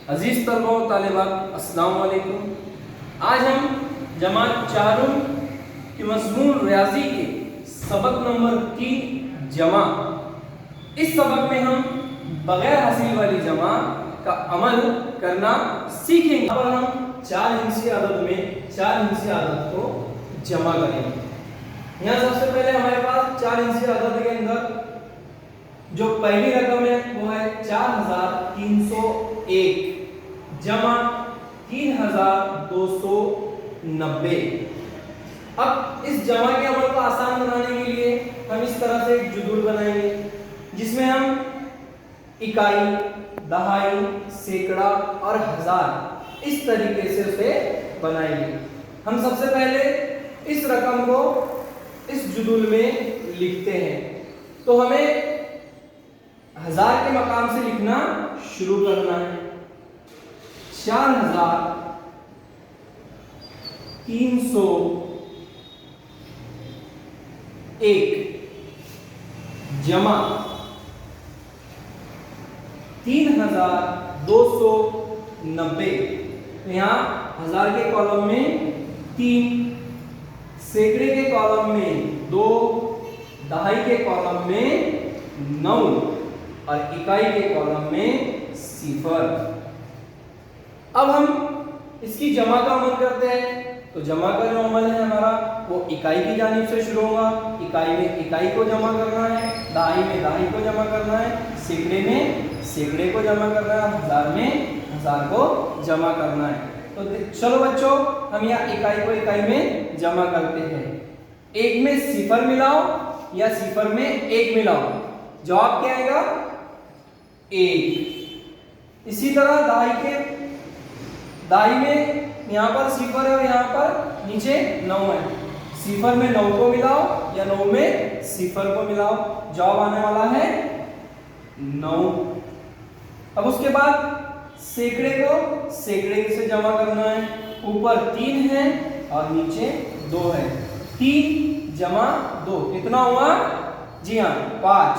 अजीज तलबा व तालिबात, अस्सलाम वालेकुम। आज हम जमात चारों के मज़मून रियाजी के सबक नंबर 3 जमा, इस सबक में हम बगैर हासिल वाली जमा का अमल करना सीखेंगे। अब हम 4 हिस्सी अदद में 4 हिस्सी अदद को जमा करेंगे। यहाँ सबसे पहले हमारे पास 4 हिस्सी अदद के अंदर जो पहली रकम है वो है 4301 जमा 3290। अब इस जमा के अमल को आसान बनाने के लिए हम इस तरह से एक जुदूल बनाएंगे जिसमें हम इकाई, दहाई, सैकड़ा और हजार इस तरीके से उसे बनाएंगे। हम सबसे पहले इस रकम को इस जुदूल में लिखते हैं, तो हमें हजार के मकाम से लिखना शुरू करना है। 4301 जमा 3290। तो यहाँ हजार के कॉलम में 3, सैकड़े के कॉलम में 2, दहाई के कॉलम में 9 और इकाई के कॉलम में 0। अब हम इसकी जमा का अमल करते हैं। तो जमा का जो अमल है हमारा वो इकाई की जानिब से शुरू होगा। इकाई में इकाई को जमा करना है, दहाई में दहाई को जमा करना है, सैकड़े में सैकड़े को जमा करना है, हजार में हजार को जमा करना है। तो चलो बच्चों, हम यहाँ इकाई को इकाई में जमा करते हैं। 1 में 0 मिलाओ या 0 में 1 मिलाओ, जवाब क्या आएगा? 1। इसी तरह दहाई में यहाँ पर 0 है और यहाँ पर नीचे 9 है। 0 में 9 को मिलाओ या 9 में 0 को मिलाओ, जवाब आने वाला है 9। अब उसके बाद सैकड़े को सैकड़े से जमा करना है। ऊपर 3 है और नीचे 2 है। 3 जमा 2 कितना हुआ? जी हाँ, 5।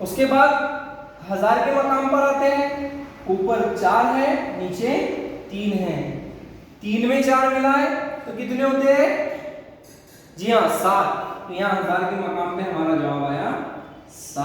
उसके बाद हजार के मकाम पर आते हैं। ऊपर 4 है, नीचे 3 है। 3 में 4 मिला है तो कितने होते हैं? जी हाँ, 7। तो यहाँ हजार के मकाम पे हमारा जवाब आया 7।